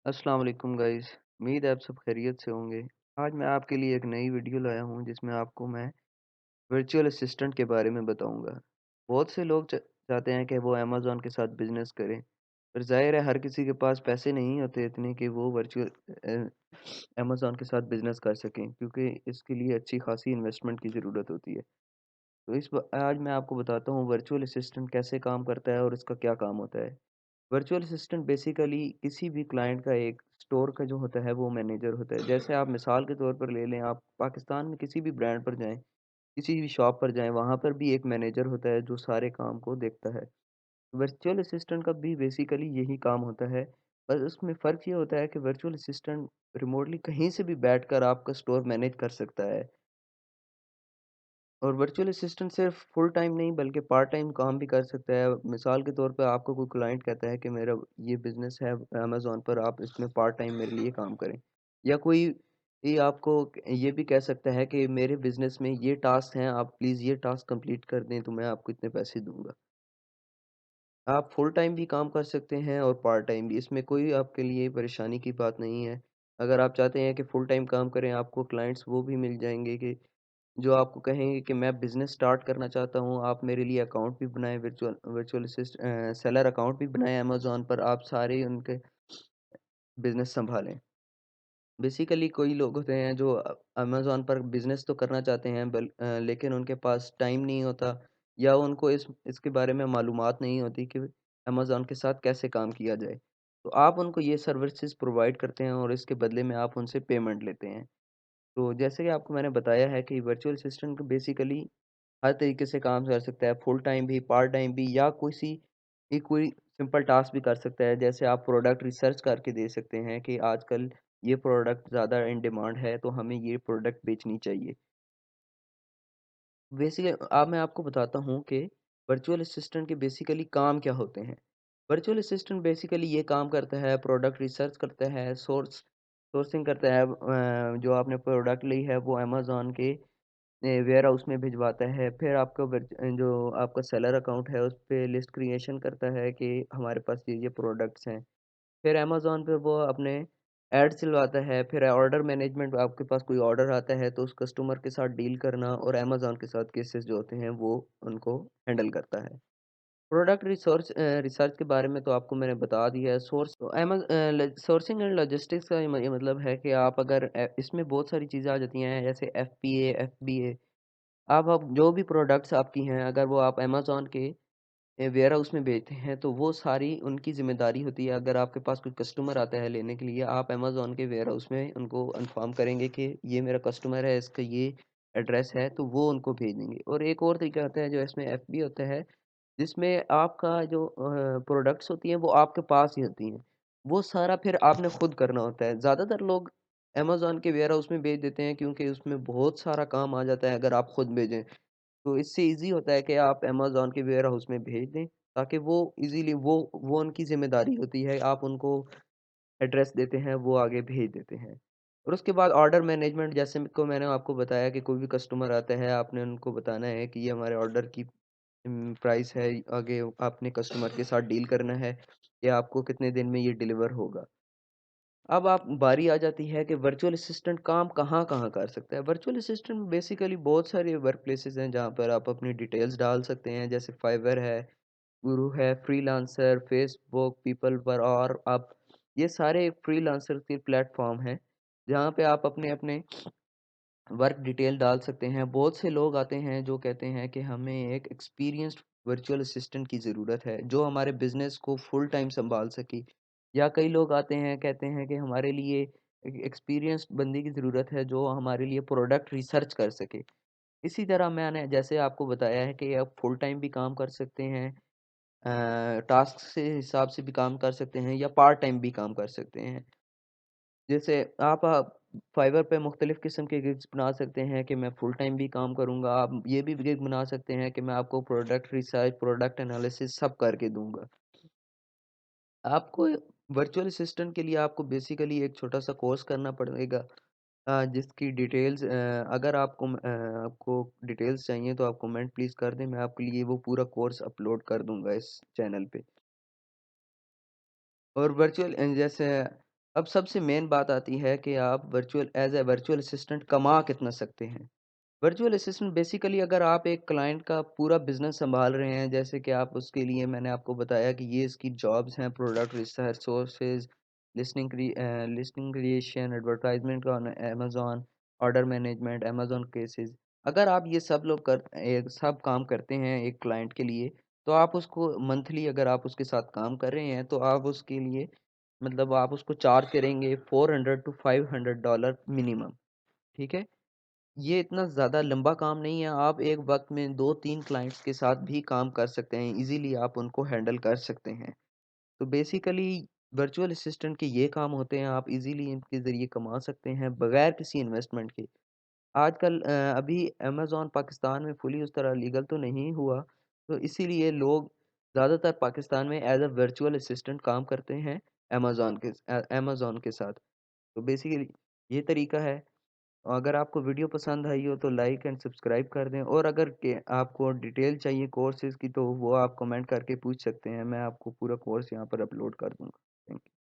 अस्सलाम वालेकुम गाइस। उम्मीद है आप सब खैरियत से होंगे। आज मैं आपके लिए एक नई वीडियो लाया हूँ जिसमें आपको मैं वर्चुअल असिस्टेंट के बारे में बताऊंगा। बहुत से लोग चाहते हैं कि वो अमेज़न के साथ बिजनेस करें, पर ज़ाहिर है हर किसी के पास पैसे नहीं होते इतने कि वो वर्चुअल अमेज़न के साथ बिजनेस कर सकें, क्योंकि इसके लिए अच्छी खासी इन्वेस्टमेंट की ज़रूरत होती है। तो आज मैं आपको बताता हूँ वर्चुअल असिस्टेंट कैसे काम करता है और इसका क्या काम होता है। वर्चुअल असिस्टेंट बेसिकली किसी भी क्लाइंट का एक स्टोर का जो होता है वो मैनेजर होता है। जैसे आप मिसाल के तौर पर ले लें, आप पाकिस्तान में किसी भी ब्रांड पर जाएँ, किसी भी शॉप पर जाएँ, वहाँ पर भी एक मैनेजर होता है जो सारे काम को देखता है। वर्चुअल असिस्टेंट का भी बेसिकली यही काम होता है, बस उसमें फ़र्क ये होता है कि वर्चुअल असिस्टेंट रिमोटली कहीं से भी बैठकर आपका स्टोर मैनेज कर सकता है। और वर्चुअल असिस्टेंट सिर्फ फुल टाइम नहीं बल्कि पार्ट टाइम काम भी कर सकता है। मिसाल के तौर पे आपको कोई क्लाइंट कहता है कि मेरा ये बिज़नेस है अमेज़न पर, आप इसमें पार्ट टाइम मेरे लिए काम करें। या कोई ये आपको ये भी कह सकता है कि मेरे बिज़नेस में ये टास्क हैं, आप प्लीज़ ये टास्क कंप्लीट कर दें तो मैं आपको इतने पैसे दूँगा। आप फुल टाइम भी काम कर सकते हैं और पार्ट टाइम भी, इसमें कोई आपके लिए परेशानी की बात नहीं है। अगर आप चाहते हैं कि फुल टाइम काम करें, आपको क्लाइंट्स वो भी मिल जाएँगे कि जो आपको कहेंगे कि मैं बिज़नेस स्टार्ट करना चाहता हूँ, आप मेरे लिए अकाउंट भी बनाएँ, सेलर अकाउंट भी बनाएँ अमेज़न पर, आप सारे उनके बिज़नेस सँभालें। बेसिकली कोई लोग होते हैं जो अमेज़न पर बिज़नेस तो करना चाहते हैं, लेकिन उनके पास टाइम नहीं होता, या उनको इसके बारे में मालूमात नहीं होती कि अमेज़न के साथ कैसे काम किया जाए। तो आप उनको ये सर्विसेज़ प्रोवाइड करते हैं और इसके बदले में आप उनसे पेमेंट लेते हैं। तो जैसे कि आपको मैंने बताया है कि वर्चुअल असिस्टेंट बेसिकली हर तरीके से काम कर सकता है, फुल टाइम भी, पार्ट टाइम भी, या कोई सिंपल टास्क भी कर सकता है। जैसे आप प्रोडक्ट रिसर्च करके दे सकते हैं कि आजकल ये प्रोडक्ट ज़्यादा इन डिमांड है, तो हमें ये प्रोडक्ट बेचनी चाहिए। अब मैं आपको बताता हूँ कि वर्चुअल असिस्टेंट के बेसिकली काम क्या होते हैं। वर्चुअल असिस्टेंट बेसिकली ये काम करता है, प्रोडक्ट रिसर्च करता है, सोर्सिंग करता है, जो आपने प्रोडक्ट ली है वो अमेज़न के वेयर हाउस में भिजवाता है। फिर जो आपका सेलर अकाउंट है उस पे लिस्ट क्रिएशन करता है कि हमारे पास ये प्रोडक्ट्स हैं। फिर अमेज़न पे वो अपने ऐड चलवाता है। फिर ऑर्डर मैनेजमेंट, आपके पास कोई ऑर्डर आता है तो उस कस्टमर के साथ डील करना और अमेज़न के साथ केसेस जो होते हैं वो उनको हैंडल करता है। रिसर्च के बारे में तो आपको मैंने बता दिया है। सोर्सिंग एंड लॉजिस्टिक्स का ये मतलब है कि आप अगर इसमें बहुत सारी चीज़ें आ जाती हैं, जैसे एफपीए, एफबीए। आप जो भी प्रोडक्ट्स आपकी हैं, अगर वो आप अमेज़न के वेयर हाउस में बेचते हैं, तो वो सारी उनकी ज़िम्मेदारी होती है। अगर आपके पास कोई कस्टमर आता है लेने के लिए, आप अमेज़न के वेयर हाउस में उनको इन्फॉर्म करेंगे कि ये मेरा कस्टमर है, इसका ये एड्रेस है, तो वो उनको भेज देंगे। और एक और तरीका होता है जो इसमें एफबी होता है, जिसमें आपका जो प्रोडक्ट्स होती हैं वो आपके पास ही होती हैं। वो सारा फिर आपने खुद करना होता है। ज़्यादातर लोग अमेज़न के वेयर हाउस में भेज देते हैं, क्योंकि उसमें बहुत सारा काम आ जाता है अगर आप खुद भेजें। तो इससे ईज़ी होता है कि आप अमेज़न के वेयर हाउस में भेज दें, ताकि वो ईज़िली वो उनकी ज़िम्मेदारी होती है, आप उनको एड्रेस देते हैं, वो आगे भेज देते हैं। और उसके बाद ऑर्डर मैनेजमेंट, जैसे मैंने आपको बताया कि कोई भी कस्टमर आता है, आपने उनको बताना है कि ये हमारे ऑर्डर की प्राइस है, आगे आपने कस्टमर के साथ डील करना है कि आपको कितने दिन में ये डिलीवर होगा। अब आप बारी आ जाती है कि वर्चुअल असिस्टेंट काम कहाँ-कहाँ कर सकता है। वर्चुअल असिस्टेंट बेसिकली बहुत सारे वर्क प्लेसेस हैं जहाँ पर आप अपनी डिटेल्स डाल सकते हैं, जैसे फाइवर है, गुरु है, फ्रीलांसर, फेसबुक, पीपल पर, और आप ये सारे फ्रीलांसर के प्लेटफ़ॉर्म हैं, जहाँ पे आप अपने-अपने वर्क डिटेल डाल सकते हैं। बहुत से लोग आते हैं जो कहते हैं कि हमें एक एक्सपीरियंस्ड वर्चुअल असिस्टेंट की ज़रूरत है, जो हमारे बिज़नेस को फुल टाइम सँभाल सके। या कई लोग आते हैं, कहते हैं कि हमारे लिए एक एक्सपीरियंस्ड बंदे की ज़रूरत है, जो हमारे लिए प्रोडक्ट रिसर्च कर सके। इसी तरह मैंने जैसे आपको बताया है कि आप फुल टाइम भी काम कर सकते हैं, टास्क से हिसाब से भी काम कर सकते हैं, या पार्ट टाइम भी काम कर सकते हैं। जैसे आप फाइवर पे मुख्तलिफ़ किस्म के गिग्स बना सकते हैं कि मैं फुल टाइम भी काम करूँगा। आप ये भी गिग बना सकते हैं कि मैं आपको प्रोडक्ट रिसर्च, प्रोडक्ट एनालिसिस सब करके दूँगा। आपको वर्चुअल असिस्टेंट के लिए आपको बेसिकली एक छोटा-सा कोर्स करना पड़ेगा, जिसकी डिटेल्स, अगर आपको डिटेल्स चाहिए तो आप कमेंट प्लीज़ कर दें, मैं आपके लिए वो पूरा कोर्स अपलोड कर दूँगा इस चैनल पे। और जैसे अब सबसे मेन बात आती है कि आप वर्चुअल असिस्टेंट कमा कितना सकते हैं। वर्चुअल असिस्टेंट बेसिकली अगर आप एक क्लाइंट का पूरा बिज़नेस सँभाल रहे हैं, जैसे कि आप उसके लिए मैंने आपको बताया कि ये इसकी जॉब्स हैं, product research sources, listing creation, advertisement on Amazon, order management, Amazon cases. अगर आप ये सब काम करते हैं एक क्लाइंट के लिए, तो आप उसको मंथली अगर आप उसके साथ काम कर रहे हैं, तो आप उसके लिए मतलब आप उसको चार्ज करेंगे 400 टू $500 मिनिमम, ठीक है? ये इतना ज़्यादा लंबा काम नहीं है, आप एक वक़्त में 2-3 क्लाइंट्स के साथ भी काम कर सकते हैं, ईज़िली आप उनको हैंडल कर सकते हैं। तो बेसिकली वर्चुअल असिस्टेंट के ये काम होते हैं, आप ईज़िली इनके ज़रिए कमा सकते हैं बगैर किसी इन्वेस्टमेंट के। आजकल अभी अमेज़न पाकिस्तान में फुली उस तरह लीगल तो नहीं हुआ, तो इसीलिए लोग ज़्यादातर पाकिस्तान में एज़ अ वर्चुअल असिस्टेंट काम करते हैं अमेज़न के साथ। तो बेसिकली ये तरीका है। अगर आपको वीडियो पसंद आई हो तो लाइक एंड सब्सक्राइब कर दें और अगर के आपको डिटेल चाहिए कोर्सेज़ की तो वो आप कमेंट करके पूछ सकते हैं। मैं आपको पूरा कोर्स यहाँ पर अपलोड कर दूँगा। Thank you.